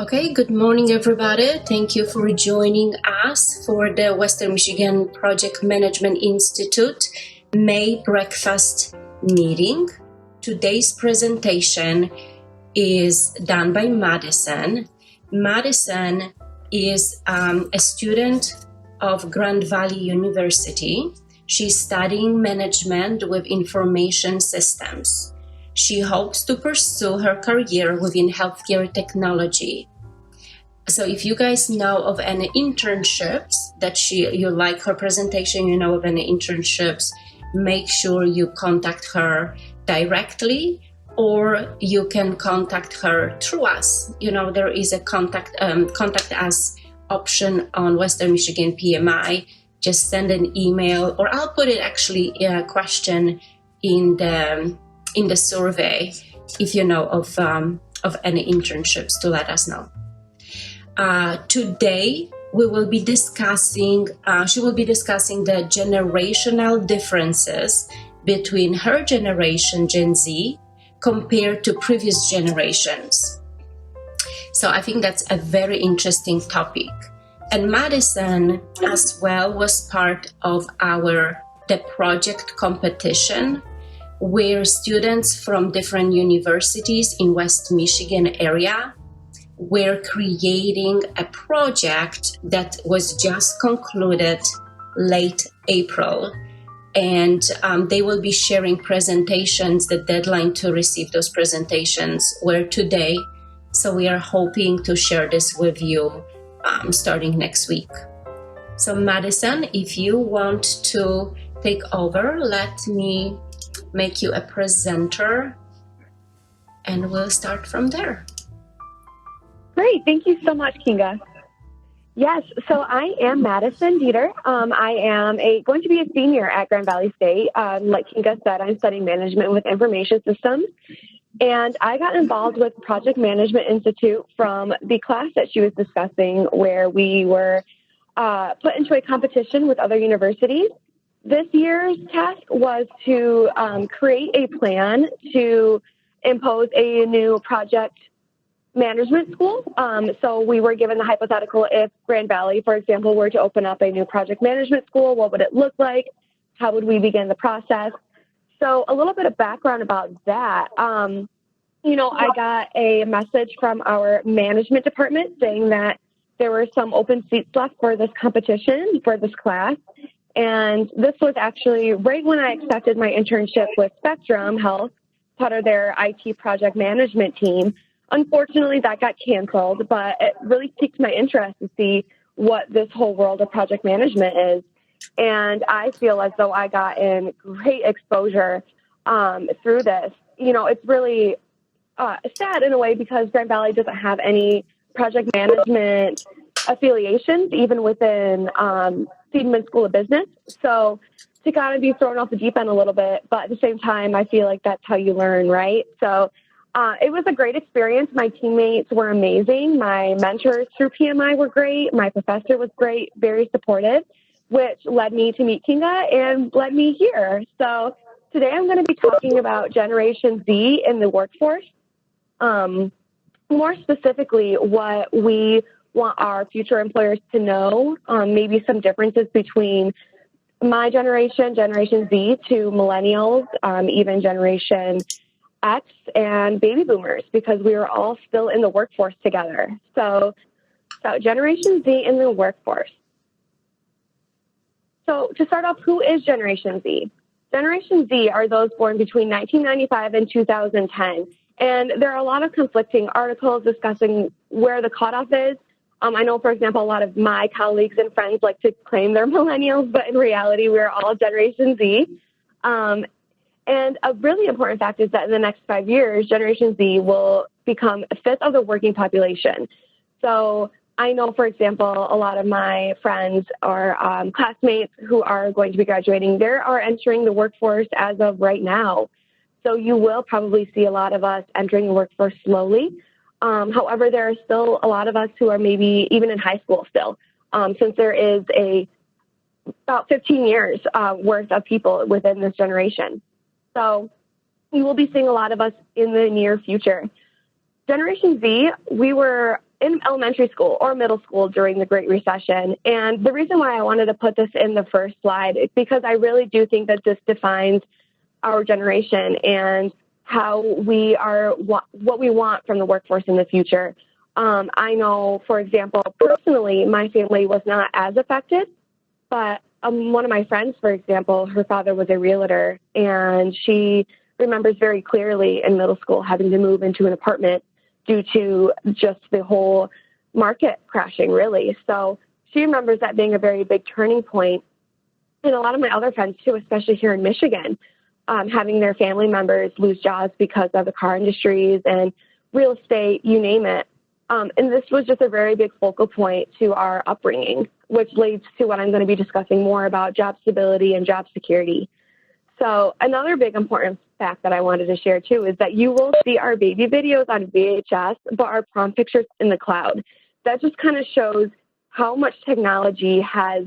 Okay, good morning, everybody. Thank you for joining us for the Western Michigan Project Management Institute May breakfast meeting. Today's presentation is done by Madison. Madison is a student of Grand Valley University. She's studying management with information systems. She hopes to pursue her career within healthcare technology. So if you guys know of any internships that you like her presentation, you know of any internships, make sure you contact her directly, or you can contact her through us. You know, there is a contact us option on Western Michigan PMI. Just send an email, or I'll put it actually a question in the survey if you know of any internships, to let us know. Today we will be discussing, she will be discussing the generational differences between her generation, Gen Z, compared to previous generations. So I think that's a very interesting topic. And Madison as well was part of the project competition, where students from different universities in West Michigan area were creating a project that was just concluded late April. And they will be sharing presentations. The deadline to receive those presentations were today. So we are hoping to share this with you starting next week. So Madison, if you want to take over, let me make you a presenter and we'll start from there. Great. Thank you so much, Kinga. Yes, so I am Madison Deiter. I am going to be a senior at Grand Valley State. Like Kinga said, I'm studying management with information systems. And I got involved with Project Management Institute from the class that she was discussing, where we were put into a competition with other universities. This year's task was to create a plan to impose a new project management school. So we were given the hypothetical, if Grand Valley, for example, were to open up a new project management school, what would it look like? How would we begin the process? So a little bit of background about that. I got a message from our management department saying that there were some open seats left for this competition, for this class. And this was actually right when I accepted my internship with Spectrum Health, part of their IT project management team. Unfortunately, that got canceled, but it really piqued my interest to see what this whole world of project management is. And I feel as though I got in great exposure through this. It's really sad in a way, because Grand Valley doesn't have any project management affiliations, even within Seidman School of Business. So to kind of be thrown off the deep end a little bit, but at the same time, I feel like that's how you learn, right? So it was a great experience. My teammates were amazing. My mentors through PMI were great. My professor was great, very supportive, which led me to meet Kinga and led me here. So today I'm going to be talking about Generation Z in the workforce. More specifically, what we want our future employers to know, maybe some differences between my generation, Generation Z, to Millennials, even Generation X and baby boomers, because we are all still in the workforce together. So Generation Z in the workforce. So to start off, who is Generation Z? Generation Z are those born between 1995 and 2010. And there are a lot of conflicting articles discussing where the cutoff is. I know, for example, a lot of my colleagues and friends like to claim they're millennials, but in reality, we're all Generation Z. And a really important fact is that in the next 5 years, Generation Z will become a fifth of the working population. So I know, for example, a lot of my friends or classmates who are going to be graduating, they are entering the workforce as of right now. So you will probably see a lot of us entering the workforce slowly. However, there are still a lot of us who are maybe even in high school still, since there is about 15 years worth of people within this generation. So you will be seeing a lot of us in the near future. Generation Z, we were in elementary school or middle school during the Great Recession. And the reason why I wanted to put this in the first slide is because I really do think that this defines our generation and how we are, what we want from the workforce in the future. I know, for example, personally, my family was not as affected, but one of my friends, for example, her father was a realtor, and she remembers very clearly in middle school having to move into an apartment due to just the whole market crashing, really. So she remembers that being a very big turning point. And a lot of my other friends, too, especially here in Michigan, having their family members lose jobs because of the car industries and real estate, you name it. And this was just a very big focal point to our upbringing, which leads to what I'm going to be discussing more about job stability and job security. So another big important fact that I wanted to share, too, is that you will see our baby videos on VHS, but our prom pictures in the cloud. That just kind of shows how much technology has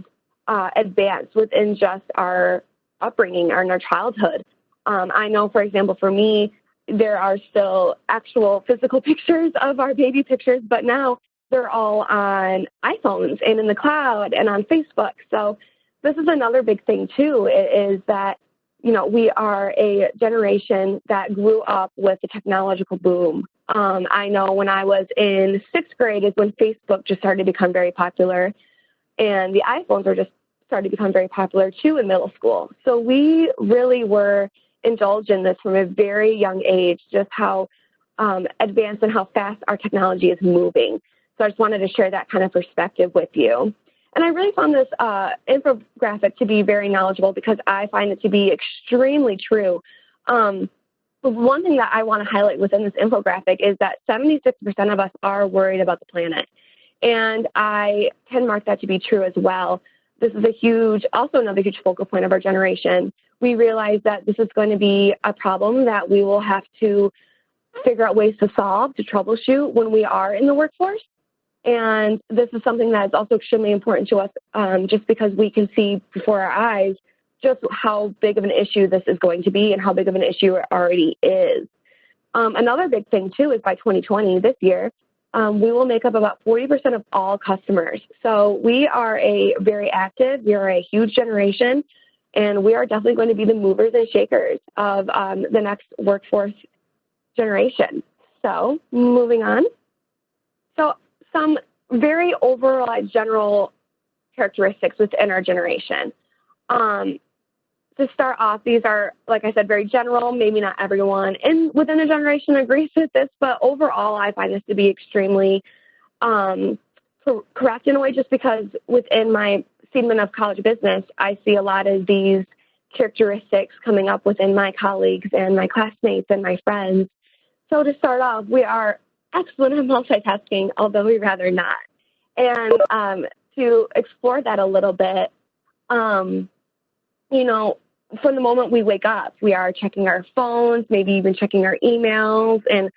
advanced within just our upbringing and our childhood. I know, for example, for me, there are still actual physical pictures of our baby pictures, but now they're all on iPhones and in the cloud and on Facebook. So this is another big thing, too, is that, you know, we are a generation that grew up with the technological boom. I know when I was in sixth grade is when Facebook just started to become very popular, and the iPhones are just started to become very popular, too, in middle school. So we really were indulged in this from a very young age, just how advanced and how fast our technology is moving. So I just wanted to share that kind of perspective with you. And I really found this infographic to be very knowledgeable because I find it to be extremely true. One thing that I want to highlight within this infographic is that 76% of us are worried about the planet. And I can mark that to be true as well. This is also another huge focal point of our generation. We realize that this is going to be a problem that we will have to figure out ways to solve, to troubleshoot when we are in the workforce. And this is something that is also extremely important to us just because we can see before our eyes just how big of an issue this is going to be and how big of an issue it already is. Another big thing, too, is by 2020, this year, we will make up about 40% of all customers. So we are very active, we are a huge generation, and we are definitely going to be the movers and shakers of the next workforce generation. So moving on. So some very overall general characteristics within our generation. To start off, these are, like I said, very general. Maybe not everyone within a generation agrees with this, but overall, I find this to be extremely correct in a way, just because within my segment of college business, I see a lot of these characteristics coming up within my colleagues and my classmates and my friends. So to start off, we are excellent at multitasking, although we'd rather not. And to explore that a little bit, you know, from the moment we wake up, we are checking our phones, maybe even checking our emails and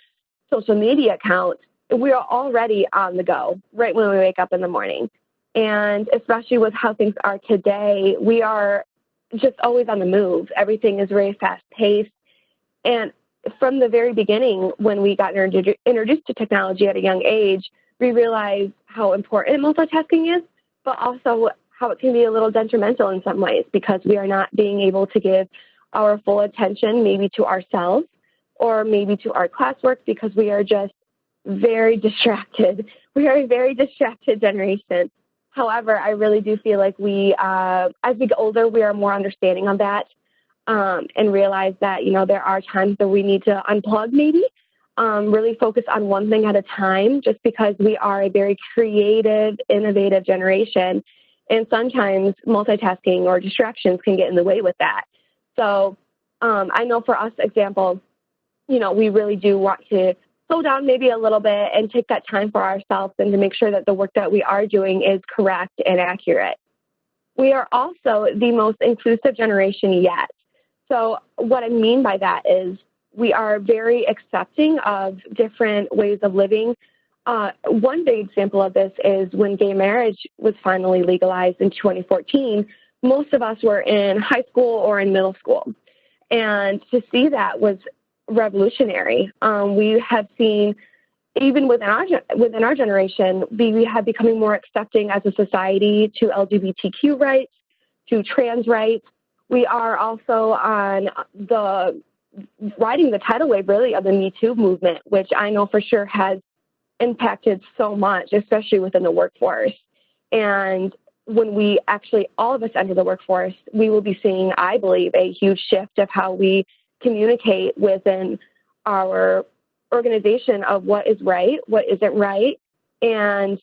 social media accounts. We are already on the go right when we wake up in the morning. And especially with how things are today, we are just always on the move. Everything is very fast paced. And from the very beginning, when we got introduced to technology at a young age, we realized how important multitasking is, but also how it can be a little detrimental in some ways because we are not being able to give our full attention maybe to ourselves or maybe to our classwork because we are just very distracted. We are a very distracted generation. However, I really do feel like as we get older, we are more understanding of that and realize that, you know, there are times that we need to unplug maybe, really focus on one thing at a time just because we are a very creative, innovative generation. And sometimes multitasking or distractions can get in the way with that. So I know for us, example, you know, we really do want to slow down maybe a little bit and take that time for ourselves and to make sure that the work that we are doing is correct and accurate. We are also the most inclusive generation yet. So what I mean by that is we are very accepting of different ways of living. One big example of this is when gay marriage was finally legalized in 2014, most of us were in high school or in middle school. And to see that was revolutionary. We have seen even within our generation, we have becoming more accepting as a society to LGBTQ rights, to trans rights. We are also on riding the tidal wave, really, of the Me Too movement, which I know for sure has impacted so much, especially within the workforce. And when we actually, all of us enter the workforce, we will be seeing, I believe, a huge shift of how we communicate within our organization of what is right, what isn't right, and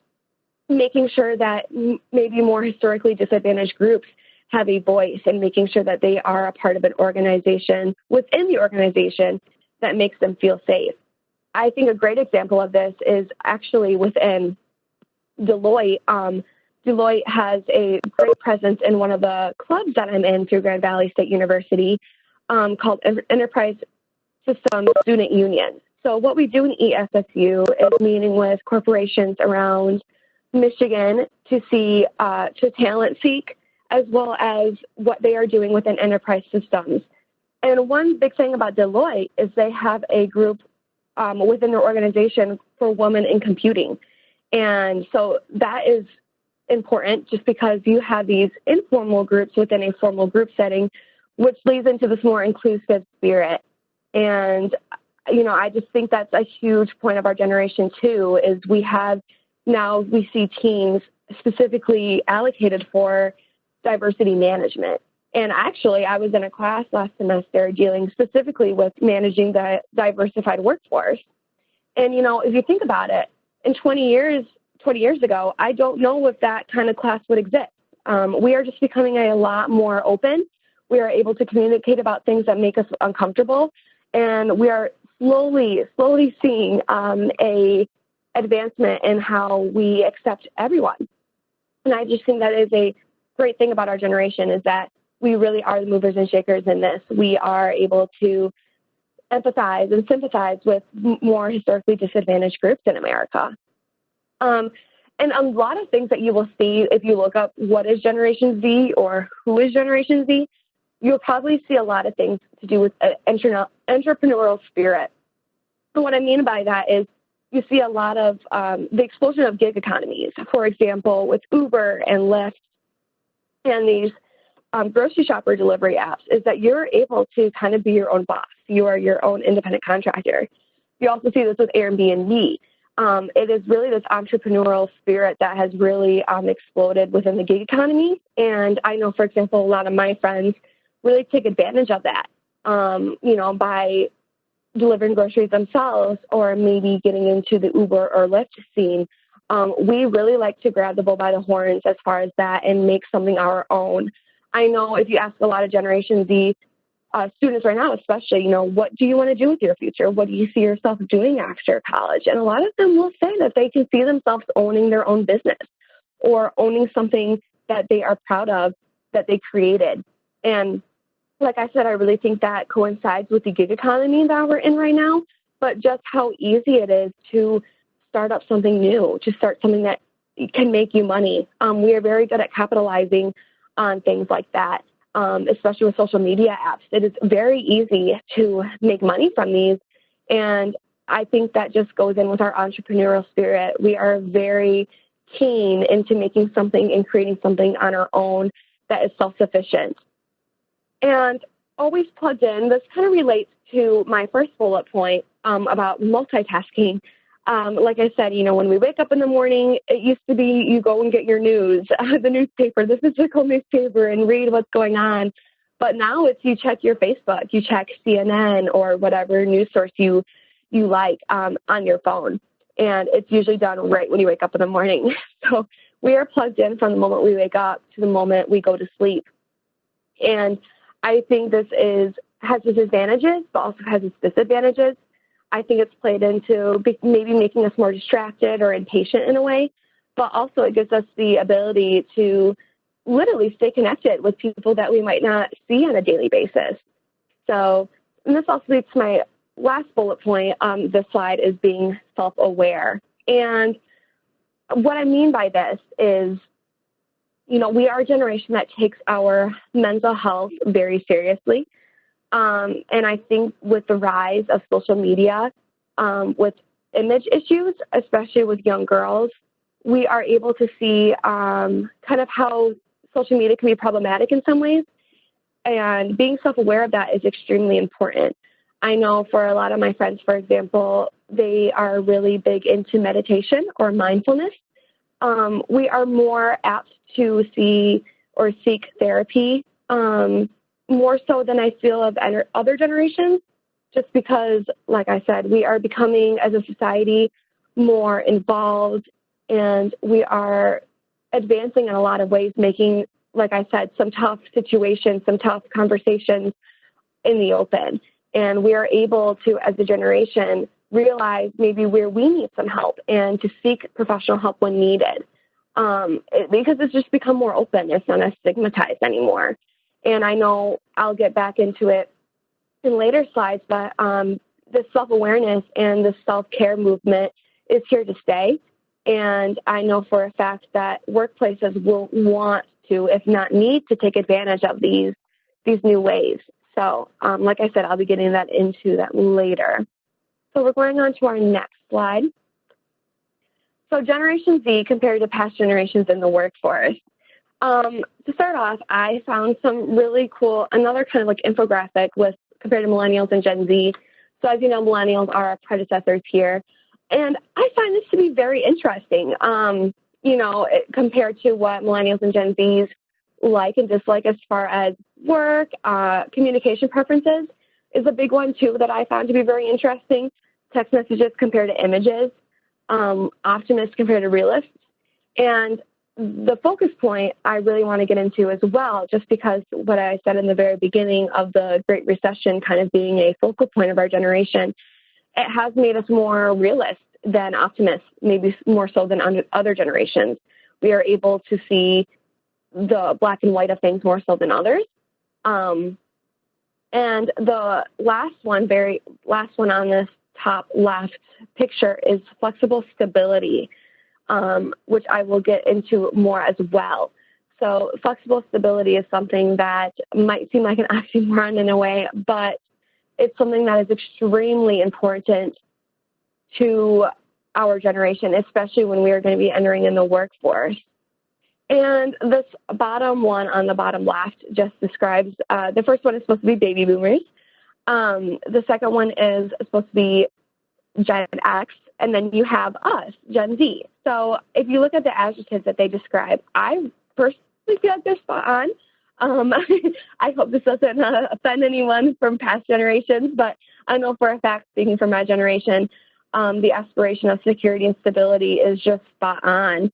making sure that maybe more historically disadvantaged groups have a voice, and making sure that they are a part of an organization within the organization that makes them feel safe. I think a great example of this is actually within Deloitte. Deloitte has a great presence in one of the clubs that I'm in through Grand Valley State University called Enterprise System Student Union. So what we do in ESSU is meeting with corporations around Michigan to talent seek, as well as what they are doing within enterprise systems. And one big thing about Deloitte is they have a group within their organization for women in computing. And so that is important just because you have these informal groups within a formal group setting, which leads into this more inclusive spirit. And, I just think that's a huge point of our generation too, is we see teams specifically allocated for diversity management. And actually, I was in a class last semester dealing specifically with managing the diversified workforce. And, if you think about it, in 20 years ago, I don't know if that kind of class would exist. We are just becoming a lot more open. We are able to communicate about things that make us uncomfortable. And we are slowly seeing a advancement in how we accept everyone. And I just think that is a great thing about our generation, is that we really are the movers and shakers in this. We are able to empathize and sympathize with more historically disadvantaged groups in America. And a lot of things that you will see if you look up what is Generation Z or who is Generation Z, you'll probably see a lot of things to do with entrepreneurial spirit. And what I mean by that is you see a lot of the explosion of gig economies, for example, with Uber and Lyft and these grocery shopper delivery apps, is that you're able to kind of be your own boss. You are your own independent contractor. You also see this with Airbnb. It is really this entrepreneurial spirit that has really exploded within the gig economy. And I know, for example, a lot of my friends really take advantage of that, by delivering groceries themselves or maybe getting into the Uber or Lyft scene. We really like to grab the bull by the horns as far as that and make something our own. I know if you ask a lot of Generation Z students right now, especially, what do you want to do with your future? What do you see yourself doing after college? And a lot of them will say that they can see themselves owning their own business or owning something that they are proud of that they created. And like I said, I really think that coincides with the gig economy that we're in right now, but just how easy it is to start up something new, to start something that can make you money. We are very good at capitalizing on things like that, especially with social media apps. It is very easy to make money from these. And I think that just goes in with our entrepreneurial spirit. We are very keen into making something and creating something on our own that is self-sufficient. And always plugged in, this kind of relates to my first bullet point about multitasking. Like I said, when we wake up in the morning, it used to be you go and get your news, the newspaper, the physical newspaper, and read what's going on. But now it's you check your Facebook, you check CNN or whatever news source you like on your phone. And it's usually done right when you wake up in the morning. So we are plugged in from the moment we wake up to the moment we go to sleep. And I think this has its advantages, but also has its disadvantages. I think it's played into maybe making us more distracted or impatient in a way, but also it gives us the ability to literally stay connected with people that we might not see on a daily basis. So, and this also leads to my last bullet point on this slide, is being self-aware. And what I mean by this is, we are a generation that takes our mental health very seriously. And I think with the rise of social media, with image issues, especially with young girls, we are able to see kind of how social media can be problematic in some ways. And being self-aware of that is extremely important. I know for a lot of my friends, for example, they are really big into meditation or mindfulness. We are more apt to see or seek therapy more so than I feel of other generations, just because, like I said, we are becoming as a society more involved, and we are advancing in a lot of ways, making, like I said, some tough situations, some tough conversations in the open. And we are able to, as a generation, realize maybe where we need some help and to seek professional help when needed. Because it's just become more open. It's not as stigmatized anymore. And I know I'll get back into it in later slides, but the self-awareness and the self-care movement is here to stay. And I know for a fact that workplaces will want to, if not need to, take advantage of these new ways. So, like I said, I'll be getting into that later. So we're going on to our next slide. So Generation Z compared to past generations in the workforce. To start off, I found some really cool, another kind of like infographic with compared to Millennials and Gen Z. So as you know, Millennials are our predecessors here. And I find this to be very interesting, compared to what Millennials and Gen Zs like and dislike as far as work, communication preferences is a big one too that I found to be very interesting. Text messages compared to images, optimists compared to realists. And the focus point I really want to get into as well, just because what I said in the very beginning of the Great Recession kind of being a focal point of our generation, it has made us more realist than optimists, maybe more so than other generations. We are able to see the black and white of things more so than others. And the very last one on this top left picture is flexible stability, which I will get into more as well. So flexible stability is something that might seem like an oxymoron in a way, but it's something that is extremely important to our generation, especially when we are going to be entering in the workforce. And this bottom one on the bottom left just describes, the first one is supposed to be baby boomers. The second one is supposed to be Gen X, and then you have us, Gen Z. So if you look at the adjectives that they describe, I personally feel like they're spot on. I hope this doesn't offend anyone from past generations, but I know for a fact, speaking from my generation, the aspiration of security and stability is just spot on.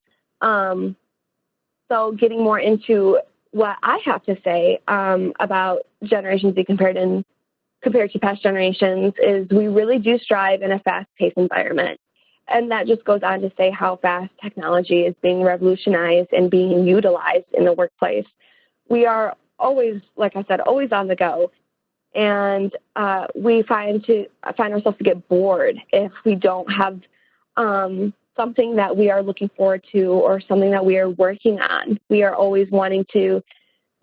So getting more into what I have to say about Generation Z compared to past generations is we really do strive in a fast-paced environment. And that just goes on to say how fast technology is being revolutionized and being utilized in the workplace. We are always, like I said, always on the go. And we find ourselves to get bored if we don't have something that we are looking forward to or something that we are working on. We are always wanting to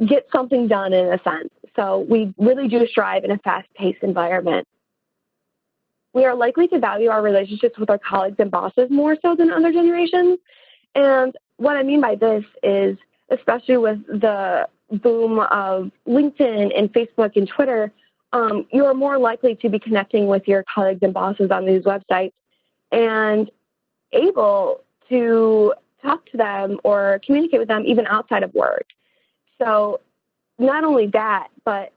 get something done in a sense. So we really do strive in a fast-paced environment. We are likely to value our relationships with our colleagues and bosses more so than other generations. And what I mean by this is, especially with the boom of LinkedIn and Facebook and Twitter, you are more likely to be connecting with your colleagues and bosses on these websites and able to talk to them or communicate with them even outside of work. So not only that, but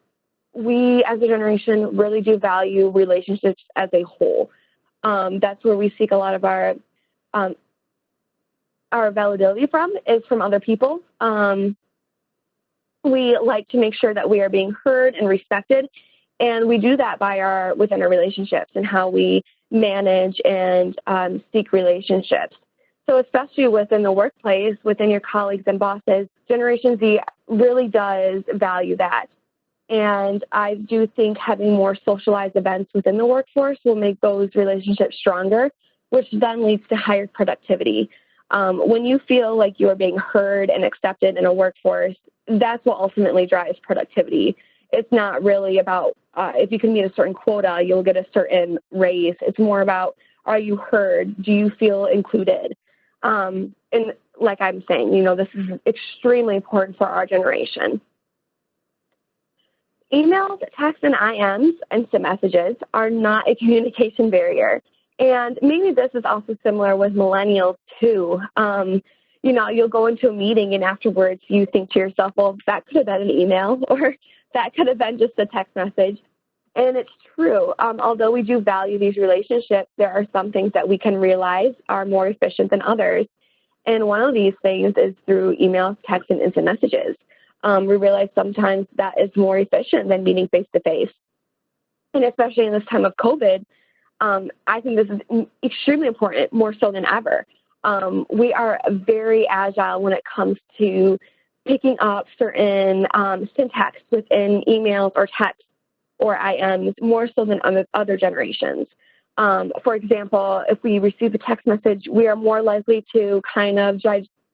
we as a generation really do value relationships as a whole. That's where we seek a lot of our validity from other people. We like to make sure that we are being heard and respected, and we do that within our relationships and how we manage and seek relationships. So especially within the workplace, within your colleagues and bosses, Generation Z really does value that. And I do think having more socialized events within the workforce will make those relationships stronger, which then leads to higher productivity. When you feel like you are being heard and accepted in a workforce, that's what ultimately drives productivity. It's not really about if you can meet a certain quota, you'll get a certain raise. It's more about, Are you heard? Do you feel included? And like I'm saying, this is extremely important for our generation. Emails, texts, and IMs, instant messages, are not a communication barrier. And maybe this is also similar with millennials too. You'll go into a meeting and afterwards you think to yourself, well, that could have been an email or that could have been just a text message. And it's true. Although we do value these relationships, there are some things that we can realize are more efficient than others. And one of these things is through emails, texts, and instant messages. We realize sometimes that is more efficient than meeting face-to-face. And especially in this time of COVID, I think this is extremely important, more so than ever. We are very agile when it comes to picking up certain syntax within emails or text or IMs, more so than other generations. For example, if we receive a text message, we are more likely to kind of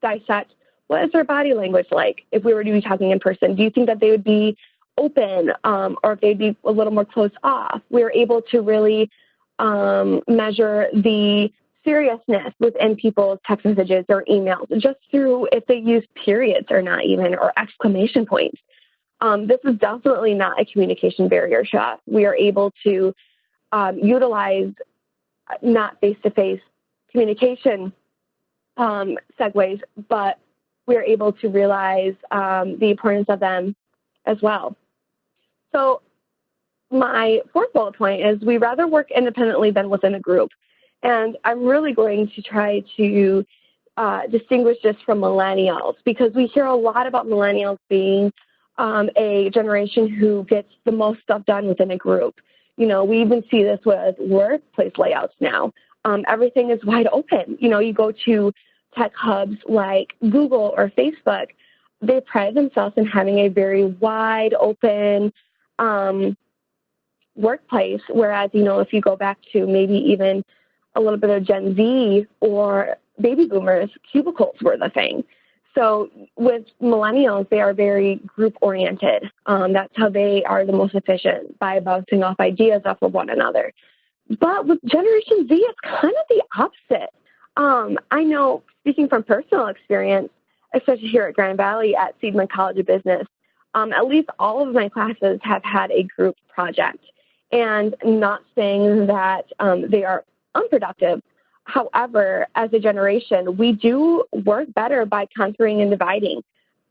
dissect what is their body language like if we were to be talking in person. Do you think that they would be open or if they'd be a little more closed off? We're able to really measure the seriousness within people's text messages or emails just through if they use periods or not even, or exclamation points. This is definitely not a communication barrier to us. We are able to utilize not face-to-face communication segues, but we're able to realize the importance of them as well. So my fourth bullet point is we rather work independently than within a group. And I'm really going to try to distinguish this from millennials, because we hear a lot about millennials being a generation who gets the most stuff done within a group. We even see this with workplace layouts now. Everything is wide open. You go to tech hubs like Google or Facebook, they pride themselves in having a very wide open workplace. Whereas, if you go back to maybe even a little bit of Gen Z or baby boomers, cubicles were the thing. So with millennials, they are very group oriented. That's how they are the most efficient, by bouncing off ideas off of one another. But with Generation Z, it's kind of the opposite. I know, speaking from personal experience, especially here at Grand Valley at Seidman College of Business, at least all of my classes have had a group project. And not saying that they are unproductive. However, as a generation, we do work better by conquering and dividing.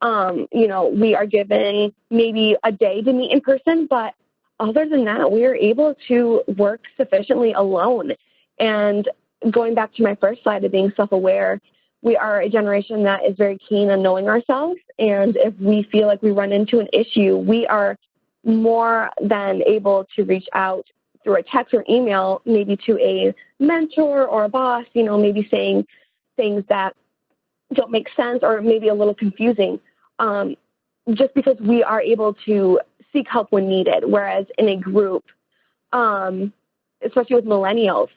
We are given maybe a day to meet in person, but other than that, we are able to work sufficiently alone. And going back to my first slide of being self-aware, we are a generation that is very keen on knowing ourselves. And if we feel like we run into an issue, we are more than able to reach out through a text or email, maybe to a mentor or a boss, maybe saying things that don't make sense or maybe a little confusing, just because we are able to seek help when needed. Whereas in a group, especially with millennials,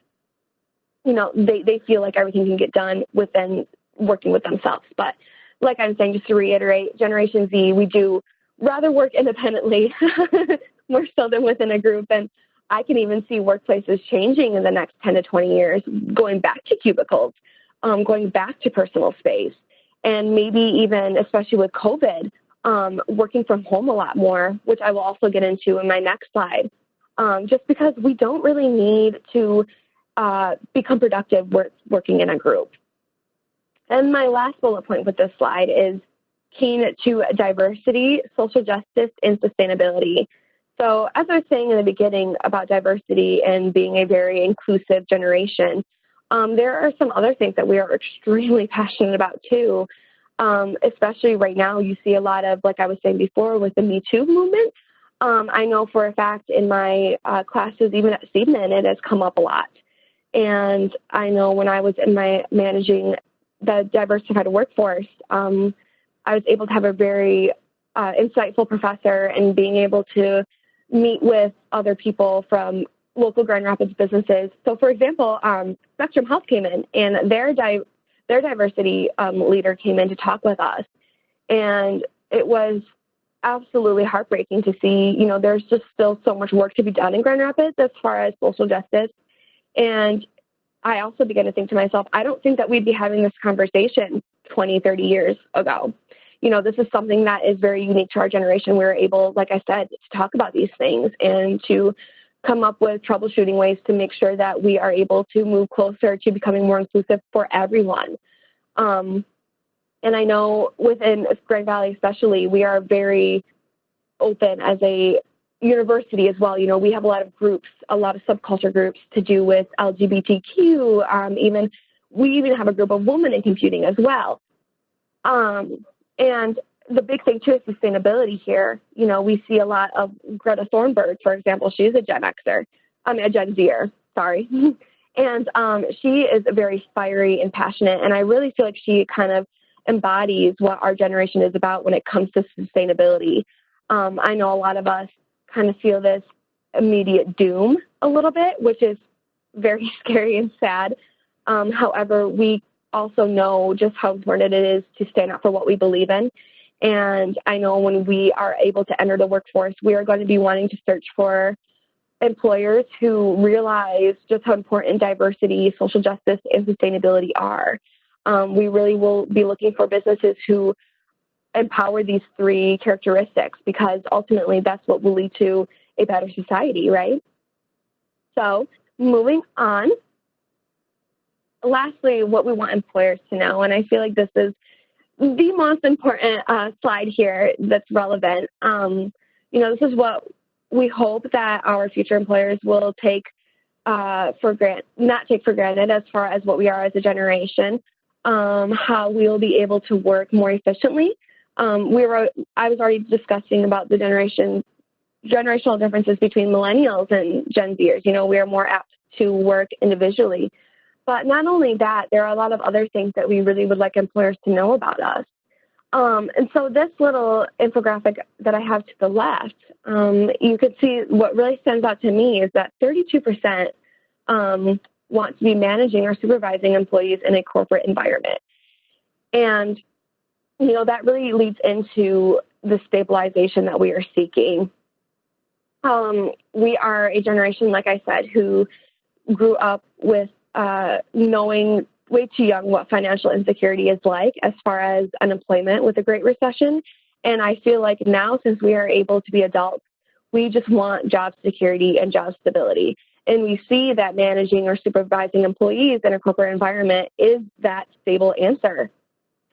they feel like everything can get done within working with themselves. But like I'm saying, just to reiterate, Generation Z, we do rather work independently more so than within a group. And I can even see workplaces changing in the next 10 to 20 years, going back to cubicles, going back to personal space, and maybe even, especially with COVID, working from home a lot more, which I will also get into in my next slide, just because we don't really need to become productive working in a group. And my last bullet point with this slide is keen to diversity, social justice, and sustainability. So as I was saying in the beginning about diversity and being a very inclusive generation, there are some other things that we are extremely passionate about too. Especially right now, you see a lot of, like I was saying before, with the Me Too movement. I know for a fact in my classes, even at Seidman, it has come up a lot. And I know when I was in my managing the diversified workforce, I was able to have a very insightful professor and being able to meet with other people from local Grand Rapids businesses. So, for example, Spectrum Health came in, and their diversity leader came in to talk with us. And it was absolutely heartbreaking to see, there's just still so much work to be done in Grand Rapids as far as social justice. And I also began to think to myself, I don't think that we'd be having this conversation 20, 30 years ago. This is something that is very unique to our generation. We're able, like I said, to talk about these things and to come up with troubleshooting ways to make sure that we are able to move closer to becoming more inclusive for everyone. And I know within Grand Valley especially, we are very open as a university as well. We have a lot of groups, a lot of subculture groups to do with LGBTQ. We even have a group of women in computing as well. And the big thing too is sustainability here. We see a lot of Greta Thunberg, for example. She's a Gen Zer, sorry. And she is very fiery and passionate. And I really feel like she kind of embodies what our generation is about when it comes to sustainability. I know a lot of us kind of feel this immediate doom a little bit, which is very scary and sad. However, we also know just how important it is to stand up for what we believe in. And I know when we are able to enter the workforce, we are going to be wanting to search for employers who realize just how important diversity, social justice, and sustainability are. We really will be looking for businesses who empower these three characteristics, because ultimately that's what will lead to a better society, right? So moving on. Lastly, what we want employers to know, and I feel like this is the most important slide here that's relevant. This is what we hope that our future employers will not take for granted as far as what we are as a generation, how we will be able to work more efficiently. I was already discussing about the generational differences between millennials and Gen Zers. We are more apt to work individually. But not only that, there are a lot of other things that we really would like employers to know about us. And so this little infographic that I have to the left, you could see what really stands out to me is that 32% want to be managing or supervising employees in a corporate environment. And, that really leads into the stabilization that we are seeking. We are a generation, like I said, who grew up with knowing way too young what financial insecurity is like as far as unemployment with the Great Recession. And I feel like now, since we are able to be adults, we just want job security and job stability. And we see that managing or supervising employees in a corporate environment is that stable answer.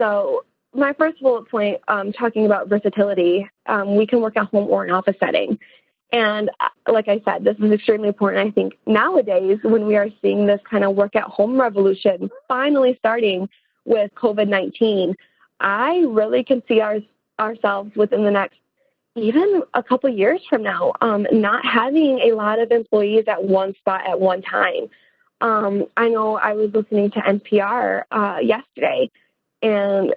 So my first bullet point, talking about versatility, we can work at home or an office setting. And like I said, this is extremely important. I think nowadays, when we are seeing this kind of work at home revolution finally starting with COVID-19, I really can see ourselves within the next, even a couple of years from now, not having a lot of employees at one spot at one time. I know I was listening to NPR yesterday, and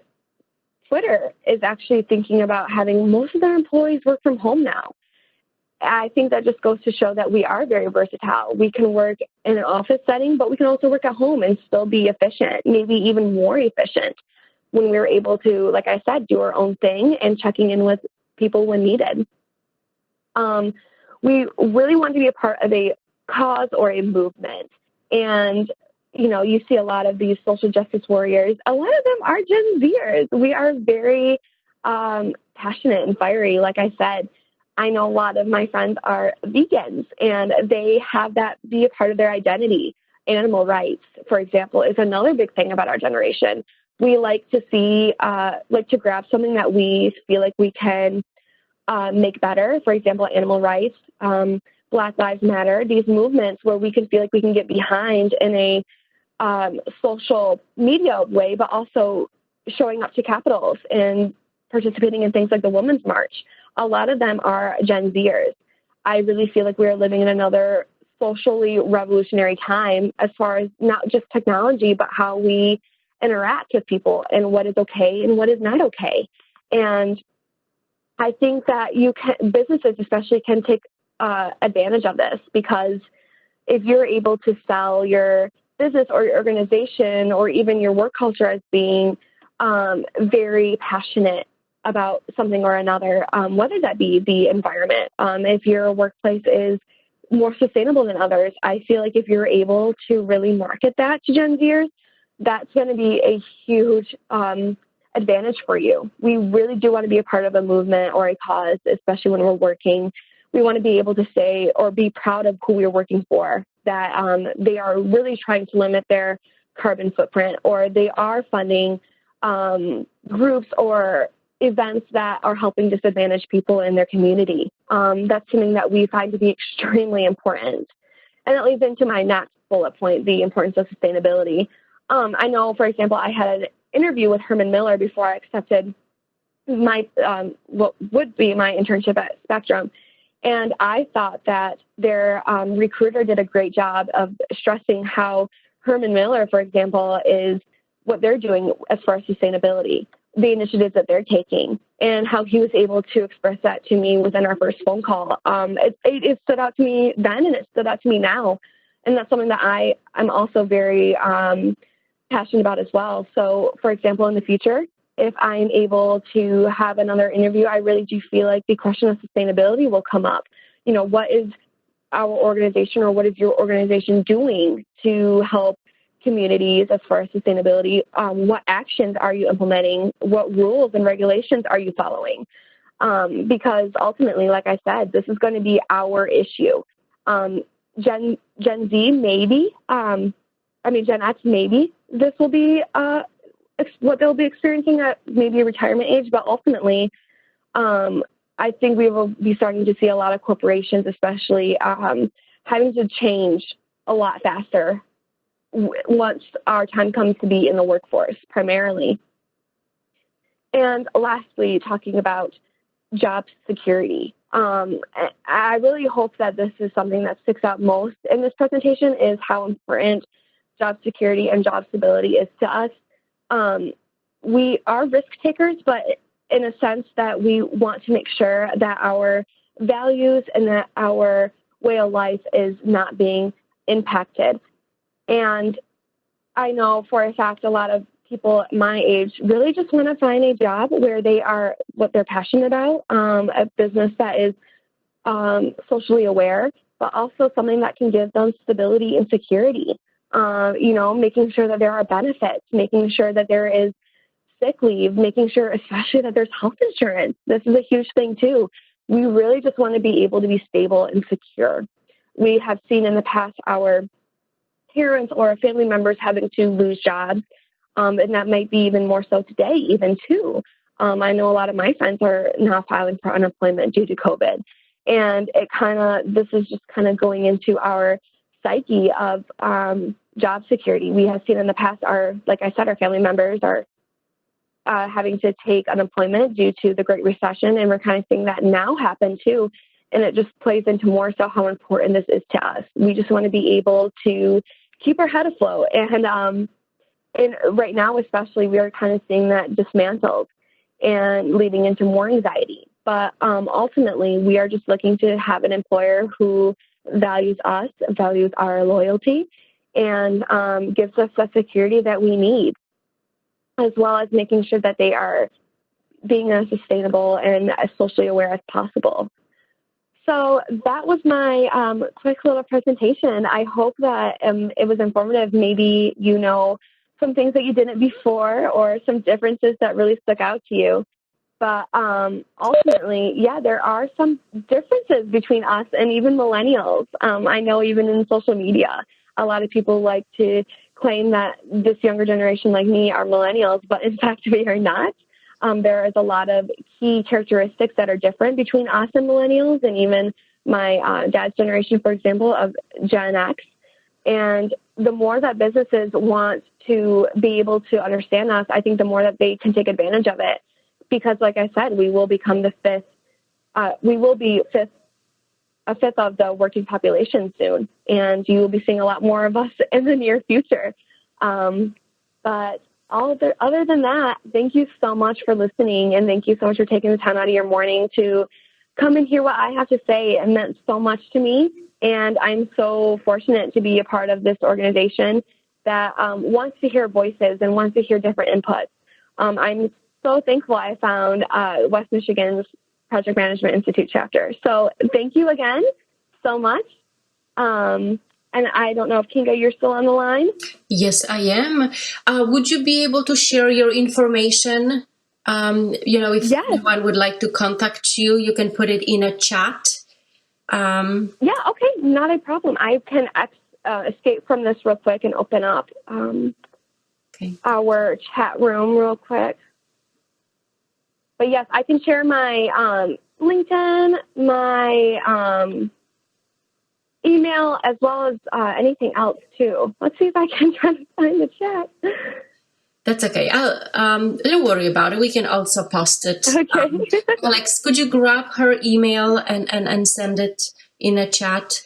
Twitter is actually thinking about having most of their employees work from home now. I think that just goes to show that we are very versatile. We can work in an office setting, but we can also work at home and still be efficient, maybe even more efficient when we're able to, like I said, do our own thing and checking in with people when needed. We really want to be a part of a cause or a movement. And, you see a lot of these social justice warriors. A lot of them are Gen Zers. We are very passionate and fiery, like I said. I know a lot of my friends are vegans, and they have that be a part of their identity. Animal rights, for example, is another big thing about our generation. We like to see, to grab something that we feel like we can make better. For example, animal rights, Black Lives Matter, these movements where we can feel like we can get behind in a social media way, but also showing up to capitals and participating in things like the Women's March. A lot of them are Gen Zers. I really feel like we are living in another socially revolutionary time as far as not just technology, but how we interact with people and what is okay and what is not okay. And I think that businesses especially can take advantage of this, because if you're able to sell your business or your organization or even your work culture as being very passionate about something or another, whether that be the environment, if your workplace is more sustainable than others. I feel like if you're able to really market that to Gen Zers, that's going to be a huge advantage for you. We really do want to be a part of a movement or a cause, especially when we're working. We want to be able to say or be proud of who we're working for, that they are really trying to limit their carbon footprint, or they are funding groups or events that are helping disadvantaged people in their community. That's something that we find to be extremely important. And that leads into my next bullet point, the importance of sustainability. I know, for example, I had an interview with Herman Miller before I accepted my what would be my internship at Spectrum. And I thought that their recruiter did a great job of stressing how Herman Miller, for example, is what they're doing as far as sustainability, the initiatives that they're taking, and how he was able to express that to me within our first phone call. It stood out to me then, and it stood out to me now. And that's something that I'm also very passionate about as well. So, for example, in the future, if I'm able to have another interview, I really do feel like the question of sustainability will come up. You know, what is our organization, or what is your organization doing to help communities as far as sustainability? What actions are you implementing? What rules and regulations are you following? Because ultimately, like I said, this is going to be our issue. Gen Z, maybe. Gen X, maybe this will be what they'll be experiencing at maybe a retirement age. But ultimately, I think we will be starting to see a lot of corporations, especially, having to change a lot faster once our time comes to be in the workforce primarily. And lastly, talking about job security. I really hope that this is something that sticks out most in this presentation, is how important job security and job stability is to us. We are risk takers, but in a sense that we want to make sure that our values and that our way of life is not being impacted. And I know for a fact a lot of people my age really just want to find a job where they are what they're passionate about, a business that is socially aware, but also something that can give them stability and security. Making sure that there are benefits, making sure that there is sick leave, making sure especially that there's health insurance. This is a huge thing too. We really just want to be able to be stable and secure. We have seen in the past our parents or family members having to lose jobs, and that might be even more so today, even too. I know a lot of my friends are now filing for unemployment due to COVID, and this is just kind of going into our psyche of job security. We have seen in the past, like I said, our family members are having to take unemployment due to the Great Recession, and we're kind of seeing that now happen too. And it just plays into more so how important this is to us. We just want to be able to keep our head afloat. And right now, especially, we are kind of seeing that dismantled and leading into more anxiety. But ultimately, we are just looking to have an employer who values us, values our loyalty, and gives us the security that we need, as well as making sure that they are being as sustainable and as socially aware as possible. So that was my quick little presentation. I hope that it was informative. Maybe you know some things that you didn't before, or some differences that really stuck out to you. But ultimately, yeah, there are some differences between us and even millennials. I know even in social media, a lot of people like to claim that this younger generation like me are millennials, but in fact, we are not. There is a lot of key characteristics that are different between us and millennials, and even my dad's generation, for example, of Gen X. And the more that businesses want to be able to understand us, I think the more that they can take advantage of it. Because, like I said, we will become a fifth of the working population soon, and you will be seeing a lot more of us in the near future. But other than that, thank you so much for listening, and thank you so much for taking the time out of your morning to come and hear what I have to say. It meant so much to me, and I'm so fortunate to be a part of this organization that wants to hear voices and wants to hear different inputs. I'm so thankful I found West Michigan's Project Management Institute chapter. So thank you again so much, And I don't know if Kinga, you're still on the line? Yes, I am. Would you be able to share your information? If Yes. anyone would like to contact you, you can put it in a chat. Yeah, okay, not a problem. I can escape from this real quick and open up our chat room real quick. But yes, I can share my LinkedIn, my email, as well as anything else too. Let's see if I can try to find the chat. That's okay. Don't worry about it. We can also post it. Okay. Alex, could you grab her email and send it in a chat?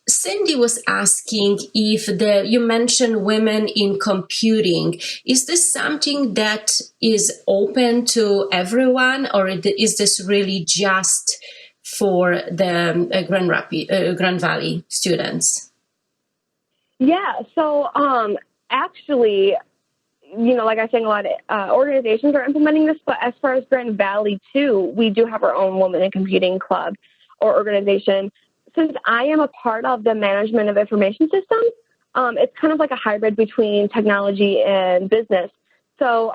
Cindy was asking if you mentioned women in computing. Is this something that is open to everyone, or is this really just for the Grand Valley students? Yeah. So actually, like I was saying, a lot of organizations are implementing this, but as far as Grand Valley too, we do have our own Women in Computing Club or organization. Since I am a part of the management of information systems, it's kind of like a hybrid between technology and business. So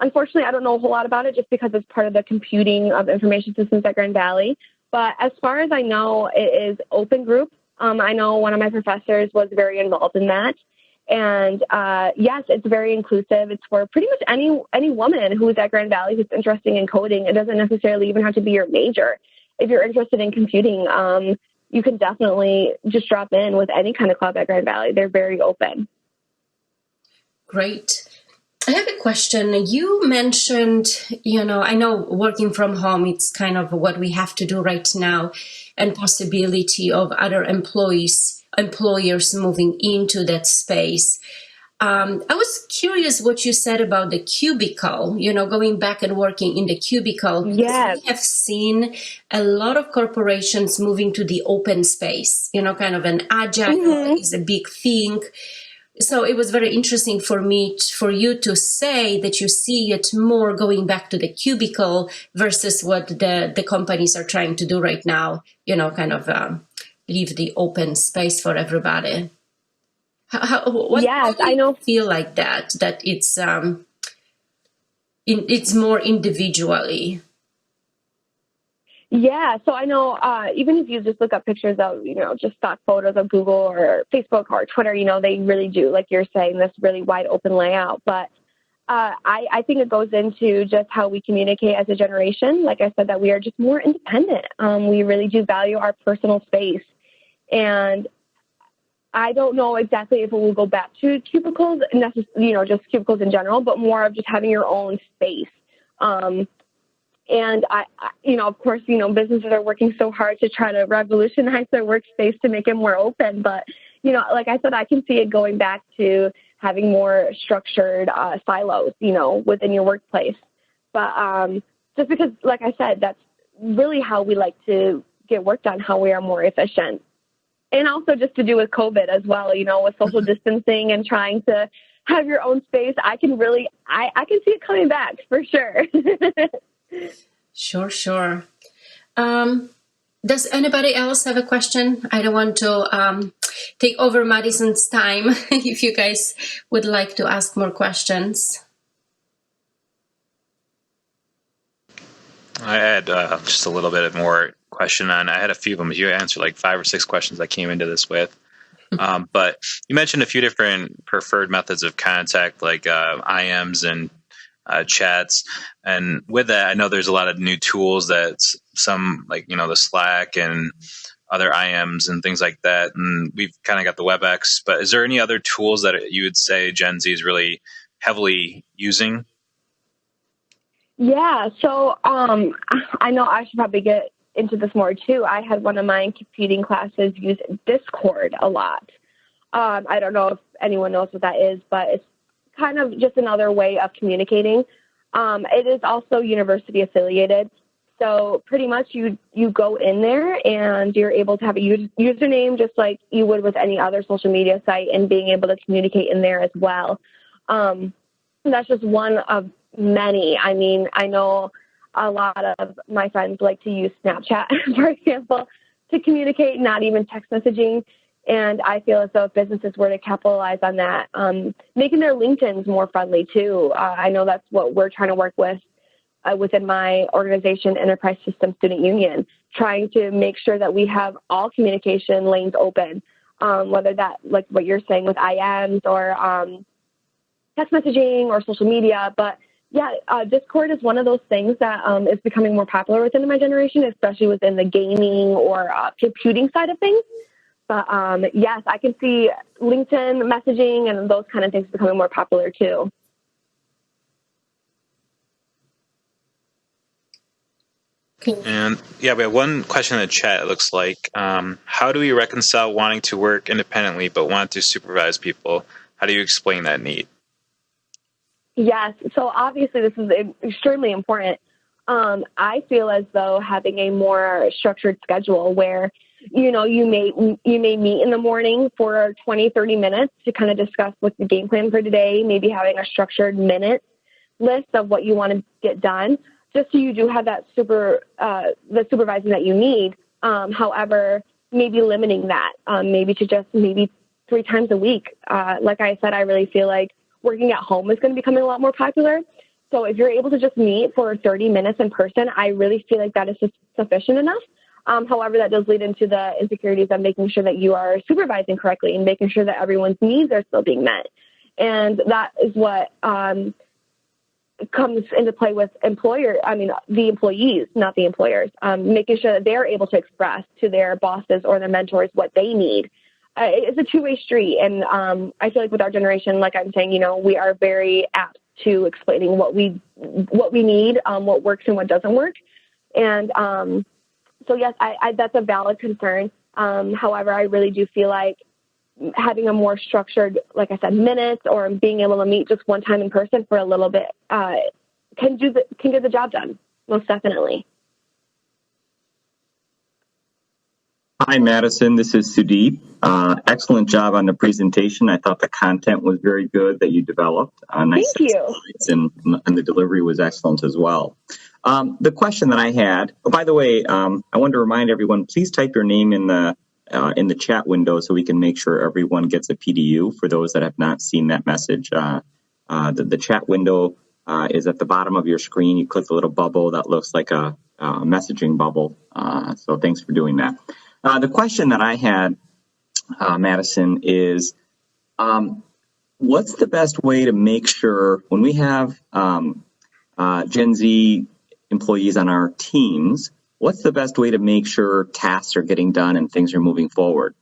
unfortunately, I don't know a whole lot about it just because it's part of the computing of information systems at Grand Valley. But as far as I know, it is open group. I know one of my professors was very involved in that. And yes, it's very inclusive. It's for pretty much any woman who's at Grand Valley who's interested in coding. It doesn't necessarily even have to be your major. If you're interested in computing, you can definitely just drop in with any kind of club at Grand Valley. They're very open. Great. I have a question. You mentioned, I know working from home, it's kind of what we have to do right now, and possibility of other employers moving into that space. I was curious what you said about the cubicle, going back and working in the cubicle. Yes. We have seen a lot of corporations moving to the open space, kind of an agile is a big thing. So it was very interesting for you to say that you see it more going back to the cubicle versus what the companies are trying to do right now, kind of leave the open space for everybody. How do you feel like that it's more individually? Yeah, so I know even if you just look up pictures of, just stock photos of Google or Facebook or Twitter, they really do, like you're saying, this really wide open layout. But I think it goes into just how we communicate as a generation. Like I said, that we are just more independent. We really do value our personal space. And I don't know exactly if it will go back to cubicles, just cubicles in general, but more of just having your own space. And I, of course, businesses are working so hard to try to revolutionize their workspace to make it more open. But, like I said, I can see it going back to having more structured silos, within your workplace. But just because, like I said, that's really how we like to get work done, how we are more efficient. And also just to do with COVID as well, with social distancing and trying to have your own space. I can see it coming back for sure. Sure. Does anybody else have a question? I don't want to take over Madison's time if you guys would like to ask more questions. I had just a little bit more question on. I had a few of them. You answered like 5 or 6 questions I came into this with. But you mentioned a few different preferred methods of contact, like IMs and chats. And with that, I know there's a lot of new tools that some, like, the Slack and other IMs and things like that. And we've kind of got the WebEx. But is there any other tools that you would say Gen Z is really heavily using? Yeah, so I know I should probably get into this more too. I had one of my computing classes use Discord a lot. I don't know if anyone knows what that is, but it's kind of just another way of communicating. It is also university affiliated. So pretty much you go in there and you're able to have a username just like you would with any other social media site, and being able to communicate in there as well. That's just one of many. I mean, I know a lot of my friends like to use Snapchat, for example, to communicate, not even text messaging. And I feel as though if businesses were to capitalize on that, making their LinkedIns more friendly too. I know that's what we're trying to work with within my organization, Enterprise System Student Union, trying to make sure that we have all communication lanes open, whether that, like what you're saying with IMs or text messaging or social media. But yeah, Discord is one of those things that is becoming more popular within my generation, especially within the gaming or computing side of things. But yes, I can see LinkedIn messaging and those kind of things becoming more popular too. And yeah, we have one question in the chat. It looks like, how do we reconcile wanting to work independently but want to supervise people? How do you explain that need? Yes. So obviously this is extremely important. I feel as though having a more structured schedule where, you may meet in the morning for 20, 30 minutes to kind of discuss what's the game plan for today, maybe having a structured minute list of what you want to get done, just so you do have that the supervising that you need. However, maybe limiting that, maybe to just maybe 3 times a week. Like I said, I really feel like working at home is going to be becoming a lot more popular. So if you're able to just meet for 30 minutes in person, I really feel like that is just sufficient enough. However, that does lead into the insecurities of making sure that you are supervising correctly and making sure that everyone's needs are still being met. And that is what comes into play with the employees, not the employers, making sure that they're able to express to their bosses or their mentors what they need. It's a two-way street. And I feel like with our generation, like I'm saying, we are very apt to explaining what we need, what works and what doesn't work. And so yes, that's a valid concern. However, I really do feel like having a more structured, like I said, minutes or being able to meet just one time in person for a little bit can get the job done, most definitely. Hi, Madison. This is Sudeep. Excellent job on the presentation. I thought the content was very good that you developed. Nice. Thank you. And the delivery was excellent as well. The question that I had, by the way, I wanted to remind everyone, please type your name in the chat window so we can make sure everyone gets a PDU for those that have not seen that message. The chat window is at the bottom of your screen. You click the little bubble that looks like a messaging bubble. So thanks for doing that. The question that I had, Madison, is what's the best way to make sure when we have Gen Z employees on our teams, what's the best way to make sure tasks are getting done and things are moving forward?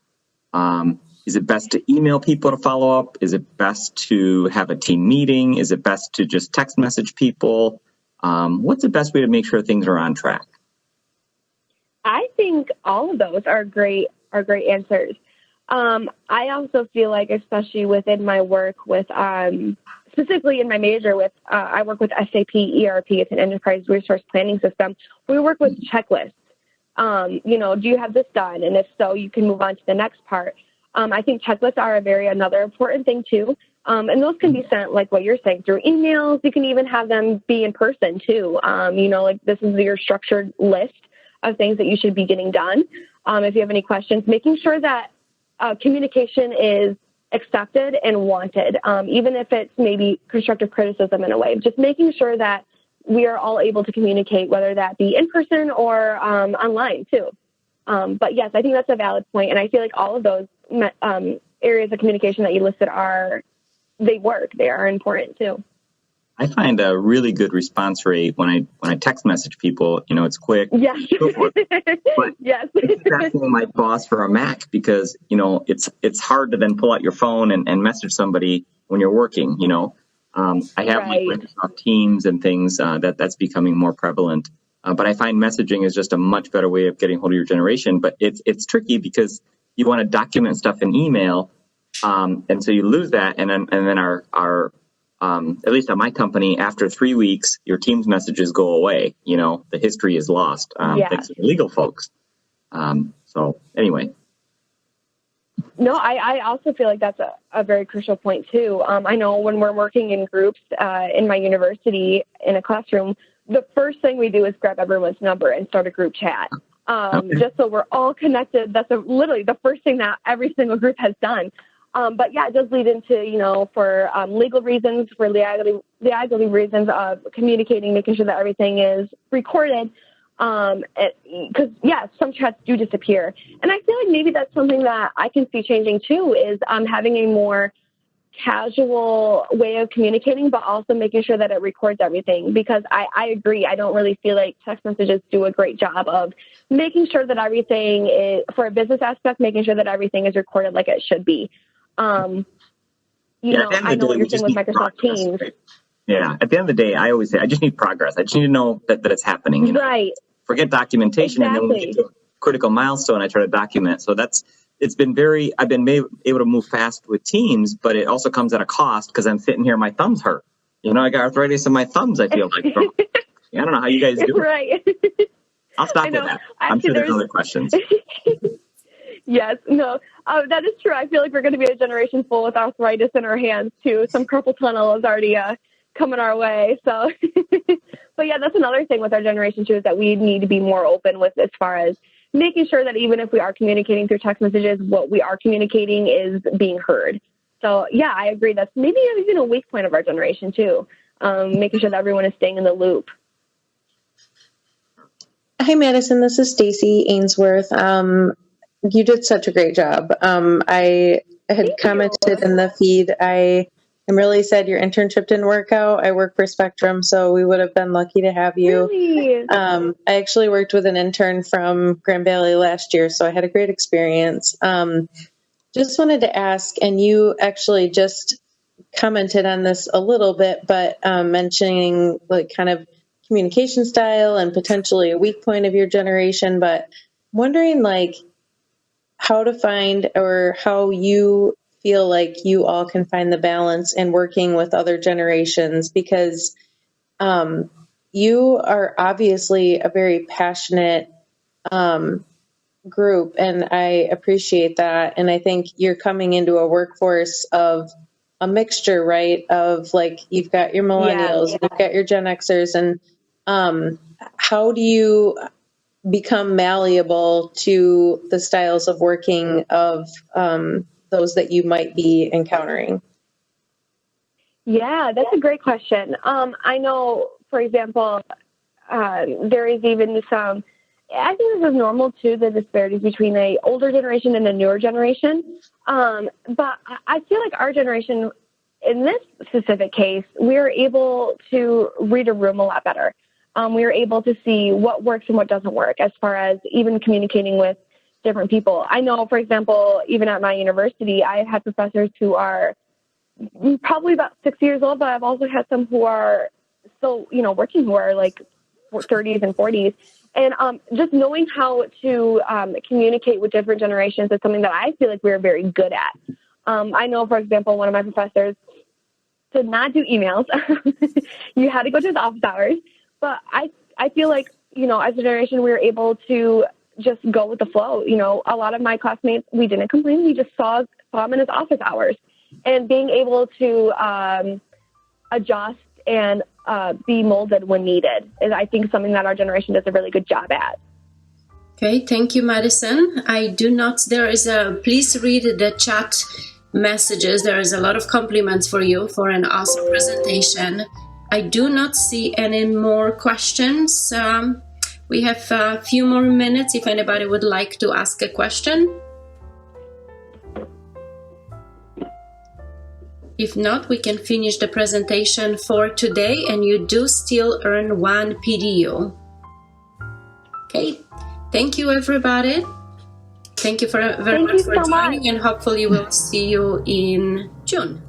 Is it best to email people to follow up? Is it best to have a team meeting? Is it best to just text message people? What's the best way to make sure things are on track? I think all of those are great answers. I also feel like, especially within my work with, specifically in my major with, I work with SAP ERP. It's an enterprise resource planning system. We work with checklists. Do you have this done? And if so, you can move on to the next part. I think checklists are another important thing too. And those can be sent, like what you're saying, through emails. You can even have them be in person too. Like this is your structured list of things that you should be getting done. If you have any questions, making sure that communication is accepted and wanted, even if it's maybe constructive criticism in a way, just making sure that we are all able to communicate, whether that be in person or online too. But yes, I think that's a valid point. And I feel like all of those areas of communication that you listed they are important too. I find a really good response rate when I text message people. It's quick. Yes. But yes. It's asking my boss for a Mac because it's hard to then pull out your phone and message somebody when you're working. I have like Microsoft Teams and things that's becoming more prevalent. But I find messaging is just a much better way of getting hold of your generation. But it's tricky because you want to document stuff in email, and so you lose that, and then our at least at my company, after 3 weeks, your Teams messages go away. The history is lost. Thanks to the legal folks. So anyway. No, I also feel like that's a very crucial point too. I know when we're working in groups in my university in a classroom, the first thing we do is grab everyone's number and start a group chat. just so we're all connected. That's literally the first thing that every single group has done. But yeah, it does lead into, for legal reasons, for legality reasons of communicating, making sure that everything is recorded. Because, some chats do disappear. And I feel like maybe that's something that I can see changing too, is having a more casual way of communicating, but also making sure that it records everything. Because I agree, I don't really feel like text messages do a great job of making sure that everything is, for a business aspect, making sure that everything is recorded like it should be. I know what you're saying with Microsoft Teams. Right? Yeah, at the end of the day, I always say, I just need progress. I just need to know that it's happening. Right. Forget documentation. Exactly. And then when we get to a critical milestone, I try to document. So I've been able to move fast with Teams, but it also comes at a cost because I'm sitting here, my thumbs hurt. I got arthritis in my thumbs, I feel like. So, I don't know how you guys do it. Right. I'll stop with that. I'm sure there's other questions. Yes, no, that is true. I feel like we're going to be a generation full with arthritis in our hands too. Some carpal tunnel is already coming our way. So, but yeah, that's another thing with our generation too, is that we need to be more open with as far as making sure that even if we are communicating through text messages, what we are communicating is being heard. So yeah, I agree. That's maybe even a weak point of our generation too, making sure that everyone is staying in the loop. Hi, Madison. This is Stacy Ainsworth. You did such a great job. I had commented in the feed. I am really sad your internship didn't work out. I work for Spectrum, so we would have been lucky to have you. Really? I actually worked with an intern from Grand Valley last year, so I had a great experience. Just wanted to ask, and you actually just commented on this a little bit, but mentioning like kind of communication style and potentially a weak point of your generation, but wondering like how to find or how you feel like you all can find the balance in working with other generations, because you are obviously a very passionate group, and I appreciate that. And I think you're coming into a workforce of a mixture, right? Of like, you've got your millennials, you've got your Gen Xers, and how do you become malleable to the styles of working of those that you might be encountering? Yeah, that's a great question. I know, for example, there is even some, I think this is normal too, the disparities between the older generation and the newer generation. But I feel like our generation, in this specific case, we are able to read a room a lot better. We are able to see what works and what doesn't work as far as even communicating with different people. I know, for example, even at my university, I've had professors who are probably about 6 years old, but I've also had some who are still, working, who are like 30s and 40s. And just knowing how to communicate with different generations is something that I feel like we're very good at. I know, for example, one of my professors did not do emails. You had to go to his office hours. But I feel like, as a generation, we were able to just go with the flow. A lot of my classmates, we didn't complain. We just saw him in his office hours. And being able to adjust and be molded when needed is, I think, something that our generation does a really good job at. Okay, thank you, Madison. Please read the chat messages. There is a lot of compliments for you for an awesome presentation. I do not see any more questions. We have a few more minutes if anybody would like to ask a question. If not, we can finish the presentation for today, and you do still earn 1 PDU. Okay, thank you, everybody. Thank you very much for joining, and hopefully we'll see you in June.